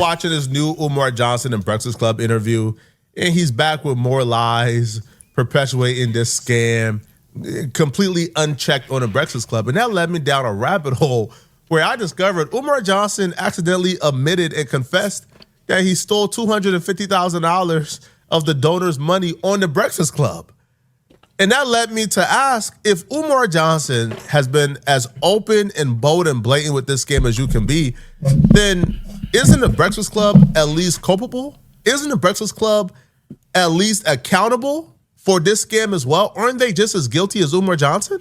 watching this new Umar Johnson and Breakfast Club interview, and he's back with more lies, perpetuating this scam, completely unchecked on the Breakfast Club. And that led me down a rabbit hole where I discovered Umar Johnson accidentally admitted and confessed that he stole $250,000 of the donors' money on the Breakfast Club. And that led me to ask, if Umar Johnson has been as open and bold and blatant with this scam as you can be, then isn't the Breakfast Club at least culpable? Isn't the Breakfast Club at least accountable for this scam as well? Aren't they just as guilty as Umar Johnson?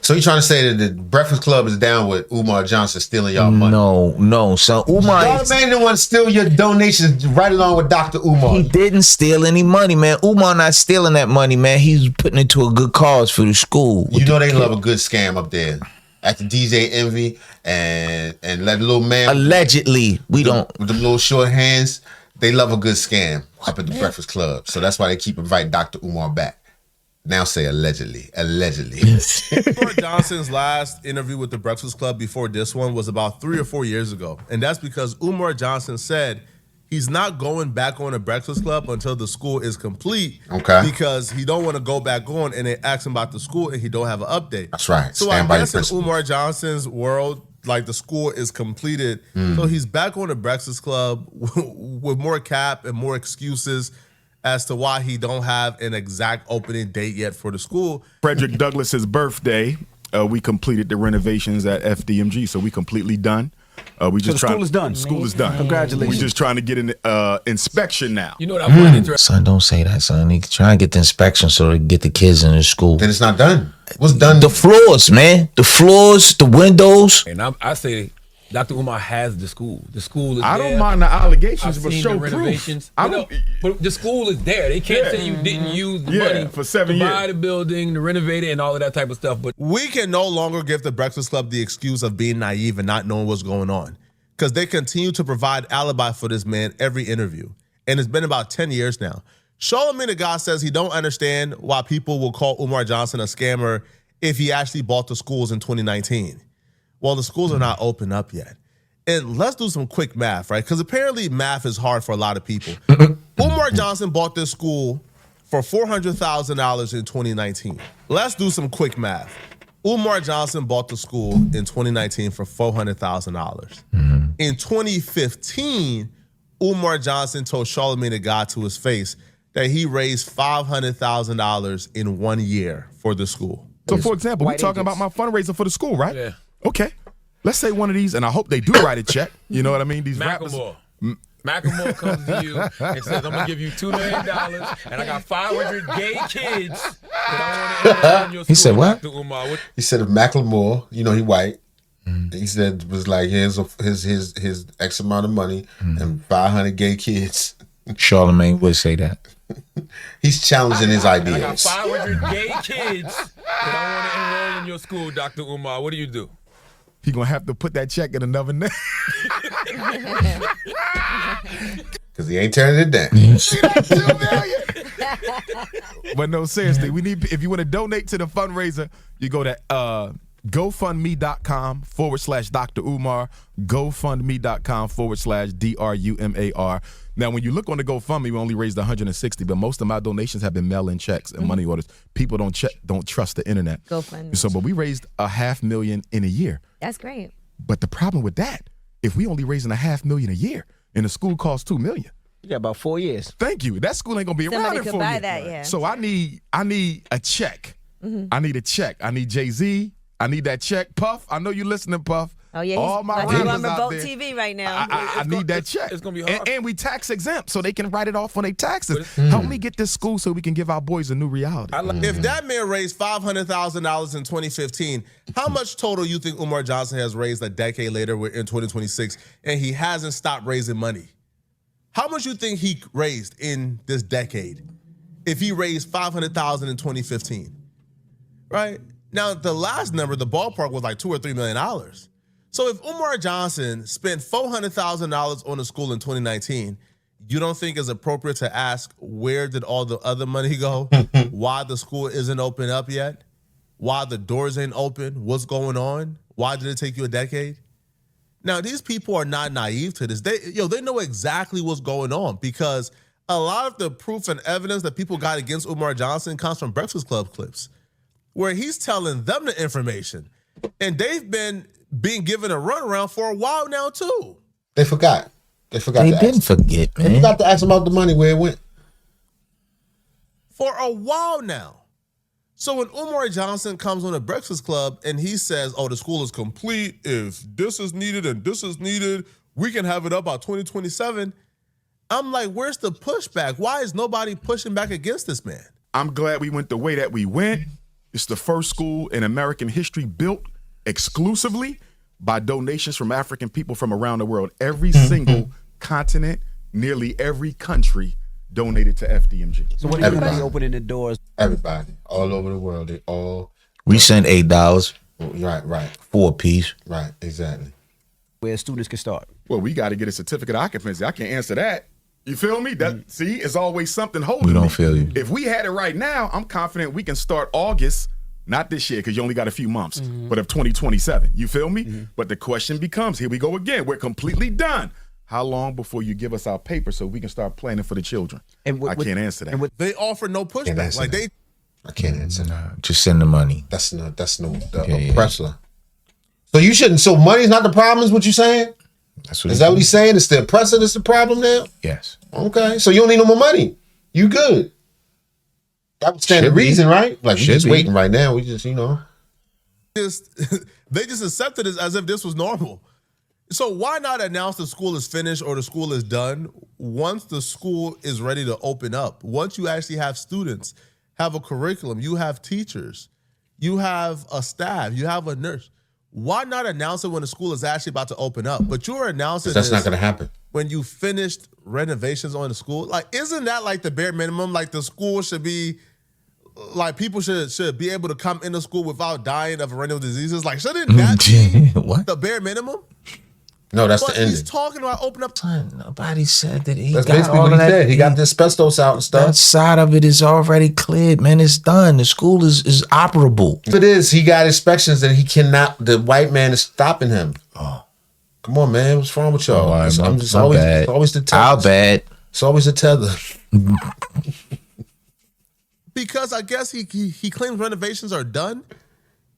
So you're trying to say that the Breakfast Club is down with Umar Johnson stealing y'all money? No. So Umar, Charlamagne didn't want to steal your donations right along with Dr. Umar. He didn't steal any money, man. Umar not stealing that money, man. He's putting it to a good cause for the school. You know they love a good scam up there. At the DJ Envy and that little man. Allegedly, with the little short hands. They love a good scam up at the Breakfast Club. So that's why they keep inviting Dr. Umar back. Now say allegedly. Allegedly. Umar Johnson's last interview with the Breakfast Club before this one was about 3 or 4 years ago. And that's because Umar Johnson said he's not going back on the Breakfast Club until the school is complete. Okay. Because he don't want to go back on and they ask him about the school and he don't have an update. That's right. So I guess in Umar Johnson's world, like the school is completed. So he's back on the Breakfast Club with more cap and more excuses as to why he don't have an exact opening date yet for the school. Frederick Douglass's birthday, we completed the renovations at FDMG, so we completely done. So the school is done. School is done. Congratulations. We're just trying to get an inspection now. You know what I'm running through? Son, don't say that, son. He try and get the inspection so they can get the kids in the school. Then it's not done. What's done? The floors, man. The floors, the windows. And I say Dr. Umar has the school. The school is I there. don't mind the allegations, I've but seen show the proof. renovations. But the school is there. They can't say you didn't use the money for 7 years. to buy the building, to renovate it, and all of that type of stuff. But we can no longer give the Breakfast Club the excuse of being naive and not knowing what's going on, because they continue to provide alibi for this man every interview. And it's been about 10 years now. Charlamagne the God says he don't understand why people will call Umar Johnson a scammer if he actually bought the schools in 2019. Well, the schools are not open up yet. And let's do some quick math, right? Because apparently math is hard for a lot of people. Umar Johnson bought this school for $400,000 in 2019. Let's do some quick math. Umar Johnson bought the school in 2019 for $400,000. In 2015, Umar Johnson told Charlamagne the God to his face that he raised $500,000 in 1 year for the school. So, for example, we're talking about my fundraiser for the school, right? Yeah. Okay. Let's say one of these, and I hope they do write a check. You know what I mean? These rappers. Macklemore comes to you and says, I'm going to give you $2 million, and I got 500 gay kids that I want to enroll in your school. He said what? Dr. Umar. He said if Macklemore, you know he white, he said was like, here's his X amount of money and 500 gay kids. Charlamagne would say that. He's challenging his ideas. I got 500 gay kids that I want to enroll in your school, Dr. Umar. What do you do? He gonna have to put that check in another name. Because he ain't turning it down. But no, seriously, we need. If you want to donate to the fundraiser, you go to GoFundMe.com/Dr. Umar. GoFundMe.com/DRUMAR. Now, when you look on the GoFundMe, we only raised 160, but most of my donations have been mail-in checks and money orders. People don't trust the internet. GoFundMe. So, but we raised $500,000 in a year. That's great. But the problem with that, if we only raising $500,000 a year, and the school costs $2 million. You got about 4 years. Thank you. That school ain't gonna be around Somebody in could 4 buy years. that, yeah. So I need a check. I need a check. I need Jay-Z. I need that check. Puff, I know you listening, Puff. Oh, yeah. All my on rappers out Revolt there. TV right now. I need that check. It's going to be hard. And we tax exempt, so they can write it off on their taxes. Help me get this school so we can give our boys a new reality. If that man raised $500,000 in 2015, how much total you think Umar Johnson has raised a decade later in 2026, and he hasn't stopped raising money? How much you think he raised in this decade if he raised $500,000 in 2015? Right? Now, the last number, the ballpark was like $2 or $3 million. So if Umar Johnson spent $400,000 on the school in 2019, you don't think it's appropriate to ask where did all the other money go? Why the school isn't open up yet? Why the doors ain't open? What's going on? Why did it take you a decade? Now, these people are not naive to this. They know exactly what's going on because a lot of the proof and evidence that people got against Umar Johnson comes from Breakfast Club clips, where he's telling them the information. And they've been being given a runaround for a while now, too. They forgot. They didn't forget, man. They forgot to ask them about the money, where it went. For a while now. So when Umar Johnson comes on the Breakfast Club and he says, oh, the school is complete. If this is needed and this is needed, we can have it up by 2027. I'm like, where's the pushback? Why is nobody pushing back against this man? I'm glad we went the way that we went. It's the first school in American history built exclusively by donations from African people from around the world. Every single continent, nearly every country donated to FDMG. So when everybody opening the doors? Everybody, all over the world, they all. We sent $8. Right. 4 apiece. Right, exactly. Where students can start. Well, we got to get a certificate of occupancy. I can't answer that. You feel me? That see, it's always something holding We don't me. feel you. If we had it right now, I'm confident we can start August, not this year because you only got a few months, but of 2027. You feel me? But the question becomes, here we go again. We're completely done. How long before you give us our paper so we can start planning for the children? I can't answer that. They offer no pushback. Like that. I can't answer that. Just send the money. That's no oppressor. So you shouldn't. So money's not the problem, is what you're saying? Is that what he's saying? It's the oppressor that's the problem now? Yes. Okay. So you don't need no more money. You good. That would stand the reason, right? Like we just waiting right now. We just, they just accepted it as if this was normal. So why not announce the school is finished or the school is done once the school is ready to open up? Once you actually have students, have a curriculum, you have teachers, you have a staff, you have a nurse. Why not announce it when the school is actually about to open up? But you're announcing that's not going to happen. When you finished renovations on the school. Like, isn't that like the bare minimum? Like the school should be, like people should be able to come into school without dying of renal diseases. Like, shouldn't that be the bare minimum? No, that's the ending. He's talking about opening up. Nobody said that he That's got basically all what of he that. said. He got the asbestos out and stuff. That side of it is already cleared, man. It's done. The school is operable. If it is, he got inspections that he cannot. The white man is stopping him. Oh, come on, man. What's wrong with y'all? I'm just always, bad. it's always the tether. How bad? It's always the tether. Because I guess he claims renovations are done,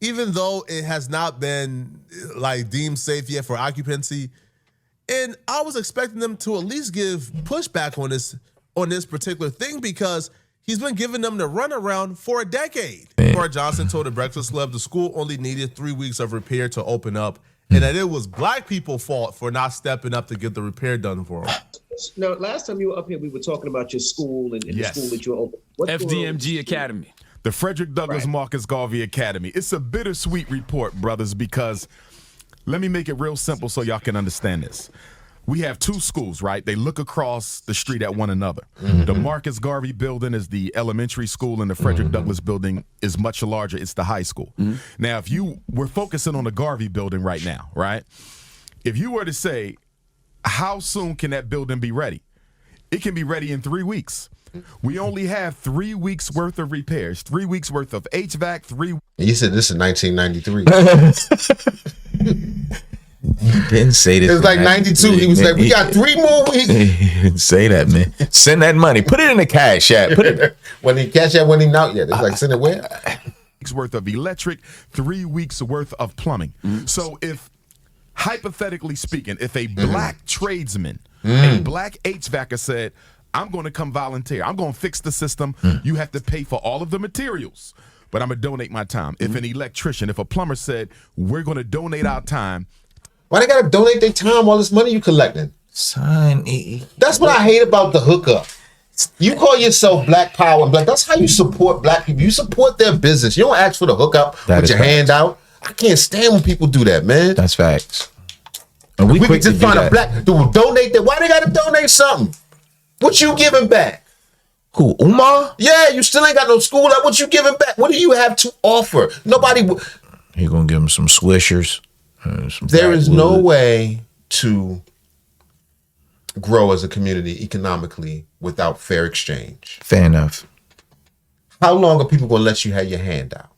even though it has not been like deemed safe yet for occupancy. And I was expecting them to at least give pushback on this particular thing because he's been giving them the runaround for a decade. Umar Johnson told the Breakfast Club the school only needed 3 weeks of repair to open up, and that it was black people's fault for not stepping up to get the repair done for them. No, last time you were up here, we were talking about your school and the school that you opened. FDMG Academy. The Frederick Douglass Marcus Garvey Academy. It's a bittersweet report, brothers, because let me make it real simple so y'all can understand this. We have 2 schools, right? They look across the street at one another. The Marcus Garvey building is the elementary school, and the Frederick Douglass building is much larger. It's the high school. Now, we're focusing on the Garvey building right now, right? If you were to say, how soon can that building be ready? It can be ready in 3 weeks. We only have 3 weeks worth of repairs, 3 weeks worth of HVAC, You said this is 1993. He didn't say this. It was like 92. He was like, we got 3 more weeks. He didn't say that, man. Send that money. Put it in the cash app. Put it. When he cash out, when he not yet. It's like, send it where? weeks worth of electric, 3 weeks worth of plumbing. So if, hypothetically speaking, if a black tradesman, a black HVACer said, I'm going to come volunteer, I'm going to fix the system, you have to pay for all of the materials, but I'm going to donate my time. If an electrician, if a plumber said, we're going to donate our time. Why they got to donate their time, all this money you collecting? Son, that's what I hate about the hookup. You call yourself Black Power and Black. That's how you support black people. You support their business. You don't ask for the hookup with your hand out. I can't stand when people do that, man. That's facts. And we can just find a black dude donate that. Why they got to donate something? What you giving back? Who, Umar? Yeah, you still ain't got no school. Like, what you giving back? What do you have to offer? Nobody. He gonna give him some swishers. There is no way to grow as a community economically without fair exchange. Fair enough. How long are people gonna let you have your hand out?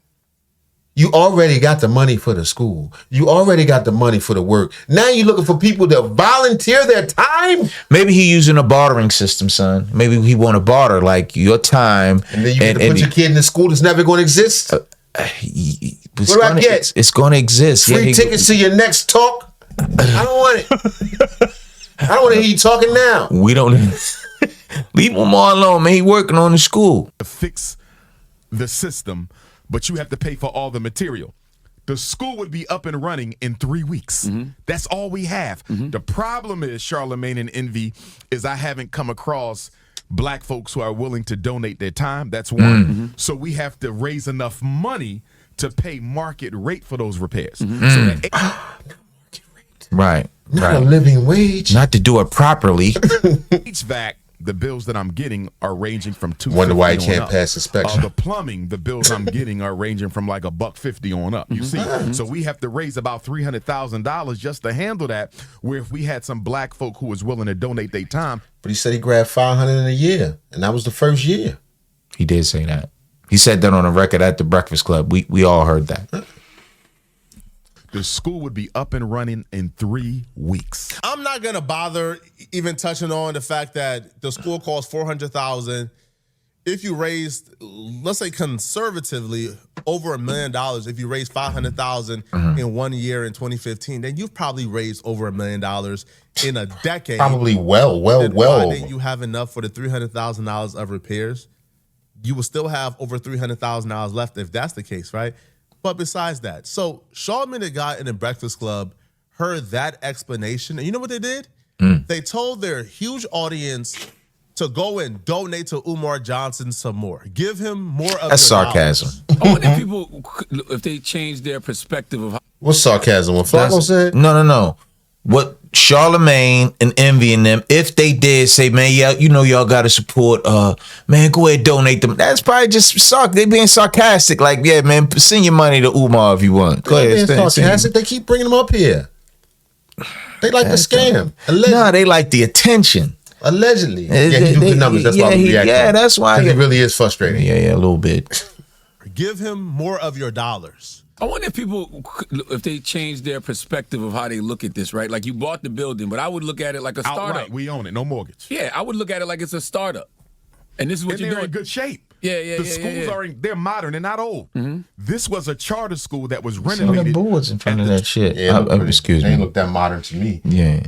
You already got the money for the school. You already got the money for the work. Now you're looking for people to volunteer their time. Maybe he using a bartering system, son. Maybe he want to barter like your time. And then you get to put your kid in the school that's never going to exist. What do I get? It's going to exist. Free tickets to your next talk. I don't want it. I don't want to hear you talking now. We don't leave him all alone, man. He working on the school. To fix the system, but you have to pay for all the material. The school would be up and running in 3 weeks. That's all we have. The problem is, Charlamagne and Envy, is I haven't come across black folks who are willing to donate their time. That's one. So we have to raise enough money to pay market rate for those repairs. So Right. Not a living wage. Not to do it properly. HVAC, the bills that I'm getting are ranging from $250 Wonder why he on can't up. pass inspection. The plumbing, the bills I'm getting are ranging from like $150 on up. You see, so we have to raise about $300,000 just to handle that. Where if we had some black folk who was willing to donate their time, But he said he grabbed $500 in a year, and that was the first year. He did say that. He said that on a record at the Breakfast Club. We all heard that. the school would be up and running in 3 weeks. I'm not gonna bother even touching on the fact that the school costs $400,000. If you raised, let's say conservatively, over $1 million, if you raised $500,000 in 1 year in 2015, then you've probably raised over $1 million in a decade. Probably well. Why didn't you have enough for the $300,000 of repairs? You will still have over $300,000 left if that's the case, right? But besides that, so Charlamagne the guy in the Breakfast Club heard that explanation, and you know what they did? They told their huge audience to go and donate to Umar Johnson some more. Give him more of That's your sarcasm. dollars. I wonder if people, if they change their perspective of how. What's sarcasm? What Flacco said? No. What Charlamagne and Envy and them, if they did say, man, yeah, you know y'all gotta support, man, go ahead, donate them. That's probably just they being sarcastic. Like, yeah, man, send your money to Umar if you want. Go ahead, Sarcastic. They keep bringing them up here. They like the scam. No, they like the attention. Allegedly. Yeah, he do good numbers. That's why we react. Yeah, that's why. He really is frustrating. Yeah, a little bit. Give him more of your dollars. I wonder if people, if they change their perspective of how they look at this, right? Like, you bought the building, but I would look at it like a startup. Outright, we own it, no mortgage. Yeah, I would look at it like it's a startup. And this is what And you're they're doing. in good shape. Yeah. The schools they're modern, they're not old. This was a charter school that was Some of renovated. the boards in front of that shit. Yeah, Excuse they ain't me. look that modern to me. Yeah.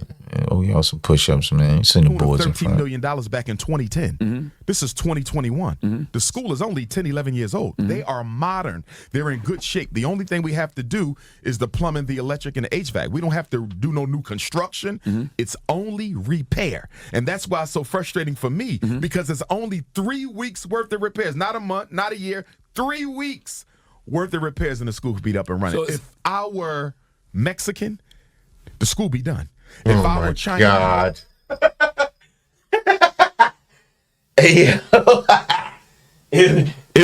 Oh, y'all some push-ups, man. You seen the boards in $13 front. million back in 2010. This is 2021. The school is only 10, 11 years old. They are modern. They're in good shape. The only thing we have to do is the plumbing, the electric, and the HVAC. We don't have to do no new construction. It's only repair. And that's why it's so frustrating for me, because it's only 3 weeks worth of repairs. Not a month, not a year, 3 weeks worth of repairs, and the school could be up and running. So if I were Mexican, the school be done. If I were Chinese, God. If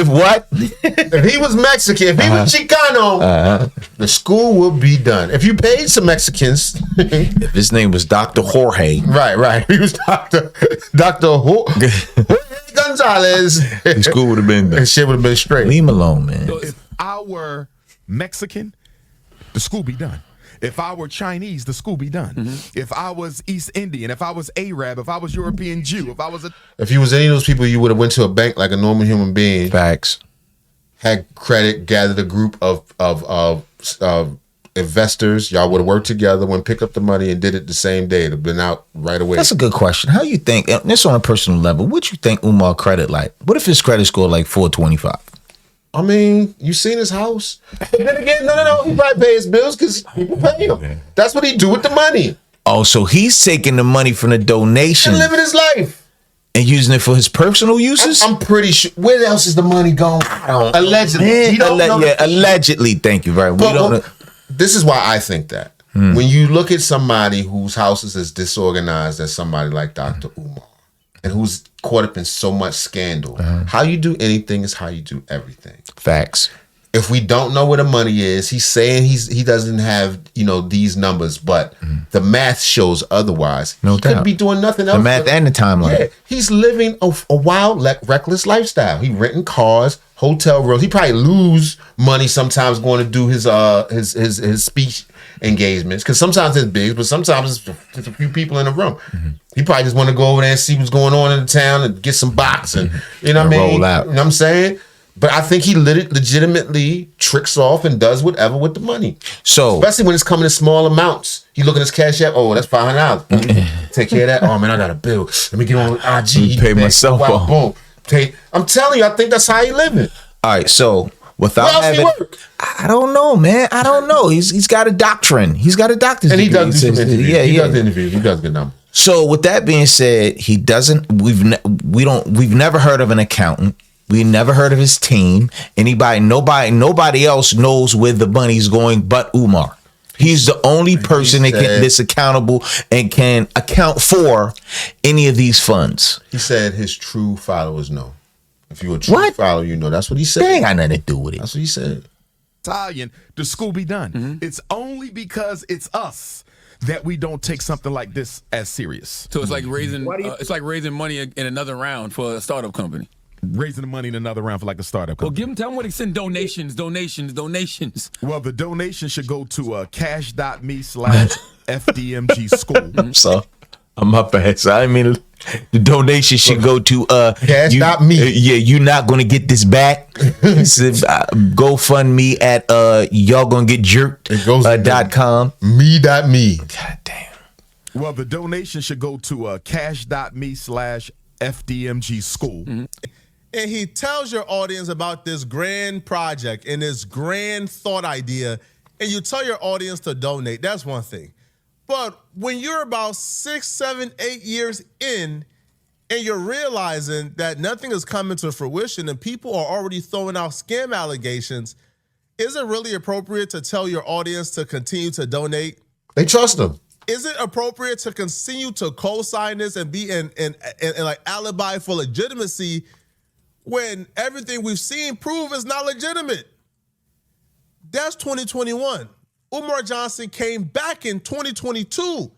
what? If he was Mexican, if he was Chicano, the school would be done. If you paid some Mexicans, If his name was Dr. Jorge, right. He was Dr. Jorge Gonzalez. the school would have been And shit would have been straight. Leave him alone, man. if I were Mexican, the school be done. If I were Chinese, the school be done. If I was East Indian, if I was Arab, if I was European Jew, if I was If you was any of those people, you would have went to a bank like a normal human being, Facts. had credit, gathered a group of investors. Y'all would have worked together, went pick up the money, and did it the same day. It'd have been out right away. That's a good question. How you think, and this on a personal level, what you think Umar credit like? What if his credit score like 425? I mean, you seen his house. But then again, no. He probably pay his bills because people pay him. That's what he do with the money. Oh, so he's taking the money from the donation And living his life. and using it for his personal uses? I'm pretty sure. Where else is the money going? Allegedly. Man, He don't know. allegedly. Thank you very much. We don't know. This is why I think that. When you look at somebody whose house is as disorganized as somebody like Dr. Umar, and who's caught up in so much scandal, how you do anything is how you do everything. Facts. If we don't know where the money is, he's saying he doesn't have these numbers, but the math shows otherwise. No he doubt. could be doing nothing else. The math and the timeline. Yeah, he's living a wild, reckless lifestyle. He renting cars hotel rooms. He probably lose money sometimes going to do his speech engagements, because sometimes it's big, but sometimes it's just a few people in the room. He probably just want to go over there and see what's going on in the town and get some box and you know what I mean. Roll out. You know what I'm saying? But I think he legitimately tricks off and does whatever with the money. So especially when it's coming in small amounts. He look at his cash app. Oh, that's $500. Take care of that. Oh man, I got a bill. Let me get on IG. Pay myself off. Boom. I'm telling you, I think that's how he living. all right, so without Where else he having, work? I don't know, man. I don't know. He's got a doctrine. He's got a doctor's And he degree. does do some interviews. Yeah, he yeah. does the interviews. He does good numbers. So with that being said, he doesn't. We've never heard of an accountant. We never heard of his team. Nobody else knows where the money's going but Umar. He's the only person that's accountable and can account for any of these funds. He said his true followers know. If you're a true follower, you know. That's what he said. They ain't got nothing to do with it. That's what he said. Italian, the school be done. It's only because it's us that we don't take something like this as serious. So it's like raising money in another round for a startup company. Raising the money in another round for like a startup Well, company. tell them where they send donations. Well, the donation should go to cash.me/FDMG school. So I'm up ahead. So I mean, the donation should go to Cash.me. You're not gonna get this back. GoFundMe at y'all gonna get jerked. It goes .com. Me. God damn. Well, the donation should go to cash.me/FDMG school. And he tells your audience about this grand project and this grand thought idea, and you tell your audience to donate. That's one thing. But when you're about 6, 7, 8 years in, and you're realizing that nothing is coming to fruition and people are already throwing out scam allegations, is it really appropriate to tell your audience to continue to donate? They trust him. Is it appropriate to continue to co-sign this and be an like alibi for legitimacy when everything we've seen prove is not legitimate? That's 2021. Umar Johnson came back in 2022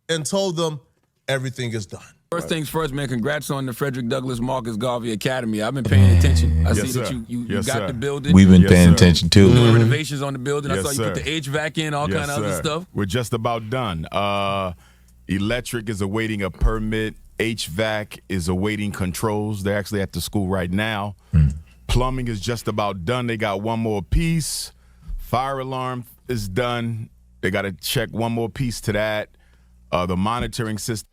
and told them everything is done. First things first, man. Congrats on the Frederick Douglass Marcus Garvey Academy. I've been paying attention. I see that you got the building. We've been paying attention too. Doing renovations on the building. I Yes, saw you put the HVAC in, all kind of other stuff. We're just about done. Electric is awaiting a permit. HVAC is awaiting controls. They're actually at the school right now. Plumbing is just about done. They got one more piece. Fire alarm is done. They got to check one more piece to that. The monitoring system.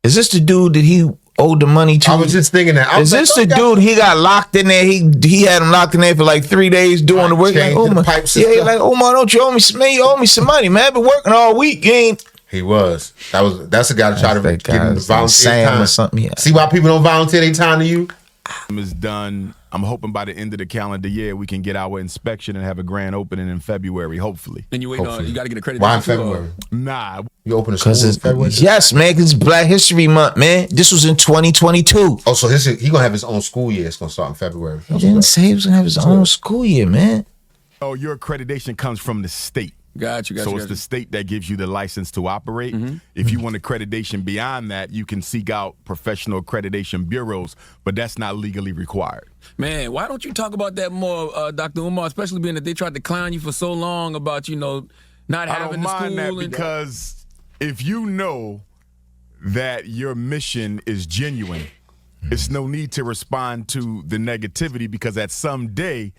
Is this the dude that he owed the money to? I was just thinking that. Is this the dude he got locked in there? He had him locked in there for like 3 days doing the work. Like, Omar, he's like, Omar, don't you owe me some money? You owe me some money, man. I've been working all week. You ain't. He was. That's a guy to try to get him to volunteer time. Or something. Yeah. See why people don't volunteer their time to you? Is done. I'm hoping by the end of the calendar year we can get our inspection and have a grand opening in February, hopefully. And you waiting on, you got to get accreditation. Why in February? Nah. You open a school in February? Yes, man, because it's Black History Month, man. This was in 2022. Oh, so he gonna have his own school year. It's gonna start in February. He didn't say he was gonna have his own school year, man. Oh, your accreditation comes from the state. Got you. So it's the state that gives you the license to operate. If you want accreditation beyond that, you can seek out professional accreditation bureaus, but that's not legally required. Man, why don't you talk about that more, Dr. Umar, especially being that they tried to clown you for so long about, not having the school. I don't mind that because if you know that your mission is genuine, it's no need to respond to the negativity because at some day,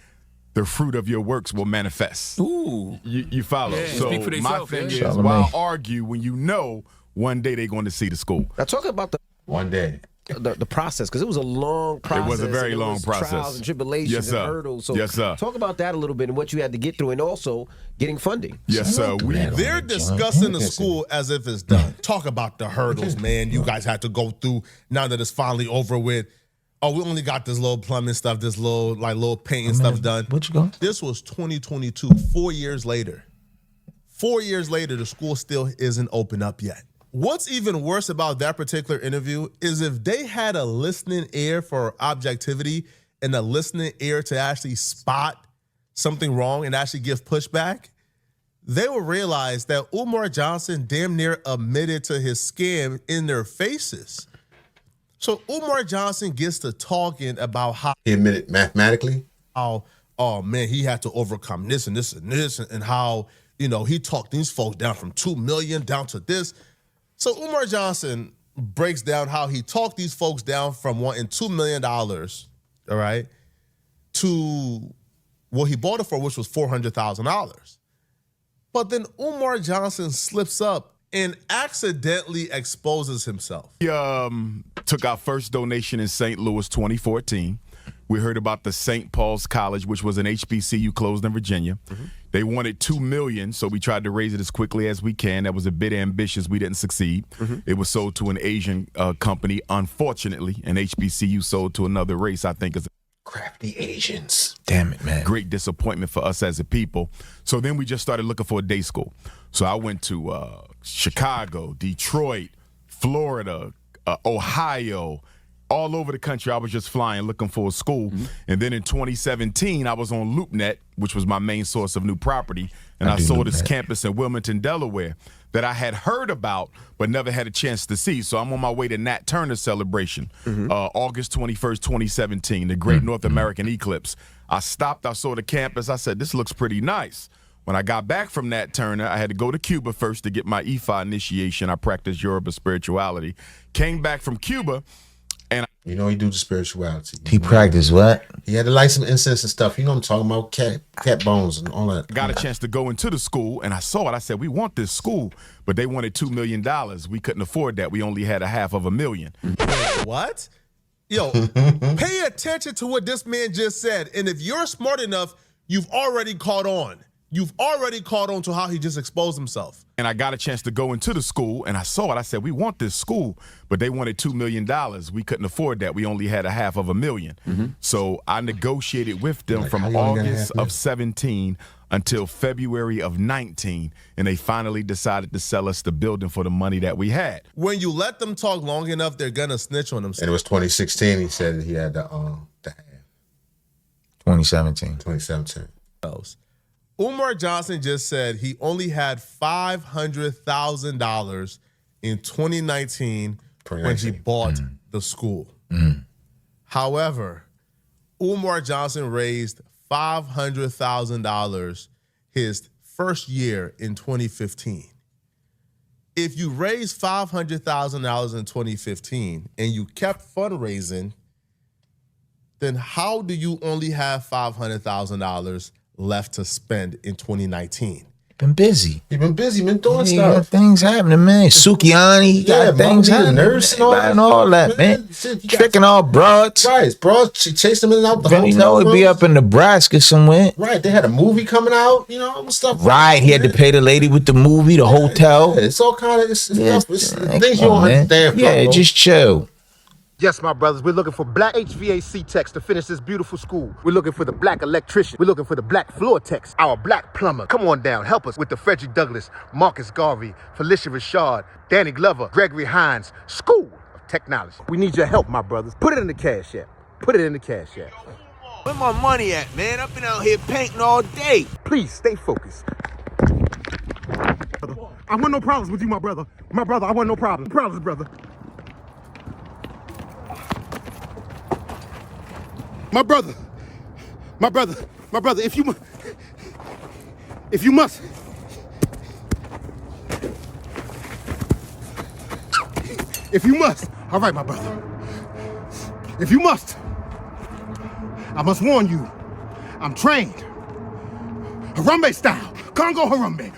the fruit of your works will manifest. Ooh. You follow. Yeah, so speak for my themselves, thing yeah. is, why argue when you know one day they're going to see the school? Now talk about One day. the process, because it was a long process. It was a very and long process. Trials and tribulations Yes, sir. and hurdles. So Yes, sir. talk about that a little bit and what you had to get through, and also getting funding. Yes, sir. They're discussing the school as if it's done. Talk about the hurdles, man. You guys had to go through now that it's finally over with. Oh, we only got this little plumbing stuff, this little painting stuff done. What you going? This was 2022, 4 years later. 4 years later, the school still isn't open up yet. What's even worse about that particular interview is if they had a listening ear for objectivity and a listening ear to actually spot something wrong and actually give pushback, they would realize that Umar Johnson damn near admitted to his scam in their faces. So Umar Johnson gets to talking about how He admitted mathematically. how, oh man, he had to overcome this and this and this, and how, you know, he talked these folks down from 2 million down to this. So Umar Johnson breaks down how he talked these folks down from wanting $2 million, all right, to what he bought it for, which was $400,000. But then Umar Johnson slips up and accidentally exposes himself. We took our first donation in St. Louis 2014. We heard about the St. Paul's College, which was an HBCU closed in Virginia. They wanted $2 million, so we tried to raise it as quickly as we can. That was a bit ambitious. We didn't succeed. It was sold to an Asian company. Unfortunately, an HBCU sold to another race, I think is Crafty Asians. Damn it, man. great disappointment for us as a people. So then we just started looking for a day school. So I went to Chicago, Detroit, Florida, Ohio, all over the country. I was just flying looking for a school. And then in 2017, I was on LoopNet, which was my main source of new property. And I saw this campus in Wilmington, Delaware that I had heard about but never had a chance to see. So I'm on my way to Nat Turner celebration, August 21st, 2017, the Great North American Eclipse. I stopped, I saw the campus. I said, this looks pretty nice. When I got back from Nat Turner, I had to go to Cuba first to get my Ifa initiation. I practiced Yoruba spirituality. Came back from Cuba, and You know, he do the spirituality. He practiced what? He had to light some incense and stuff. You know what I'm talking about? Cat bones and all that. got a chance to go into the school, and I saw it. I said, we want this school, but they wanted $2 million. We couldn't afford that. We only had $500,000. What? Yo, pay attention to what this man just said. And if you're smart enough, you've already caught on. You've already caught on to how he just exposed himself. And I got a chance to go into the school, and I saw it. I said, we want this school, but they wanted $2 million. We couldn't afford that. We only had $500,000. So I negotiated with them Like, from how long you got August $500,000? of 17 until February of 19, and they finally decided to sell us the building for the money that we had. When you let them talk long enough, they're gonna snitch on And themselves. it was 2016. He said he had the 2017. 2017. Umar Johnson just said he only had $500,000 in 2019 when he bought the school. However, Umar Johnson raised $500,000 his first year in 2015. If you raised $500,000 in 2015 and you kept fundraising, then how do you only have $500,000 left to spend in 2019? Been busy. He been busy, been doing He got stuff. things happening, man. Sukiani, he got things Mommy, the happening. nurse and all that. And all that, man. Shit, you got- Tricking all broads. Right, bro. She chased him in and out the Don't hotel you know it'd be rooms. up in Nebraska somewhere? Right, they had a movie coming out, you know, stuff. Right, he had to pay the lady with the movie, the hotel. Yeah, it's all kind of it's Yeah, stuff. It's man, things you come don't on, man. understand. Yeah, bro. just chill. Yes, my brothers, we're looking for black HVAC techs to finish this beautiful school. We're looking for the black electrician. We're looking for the black floor techs. Our black plumber. Come on down, help us with the Frederick Douglass, Marcus Garvey, Felicia Rashad, Danny Glover, Gregory Hines School of Technology. We need your help, my brothers. Put it in the cash app. Put it in the cash app. Where my money at, man? I've been out here painting all day. Please stay focused. I want no problems with you, my brother. My brother, I want no problems. Problems, brother. My brother, if you must, if you must, all right, my brother, if you must, I must warn you, I'm trained, Harambe style, Congo Harambe.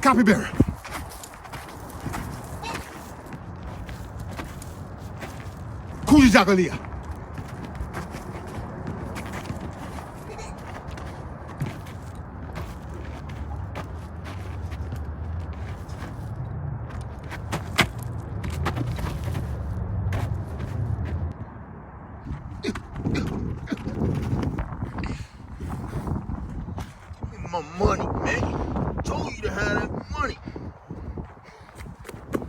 Copy bearer. Kuji Jagalia. My money.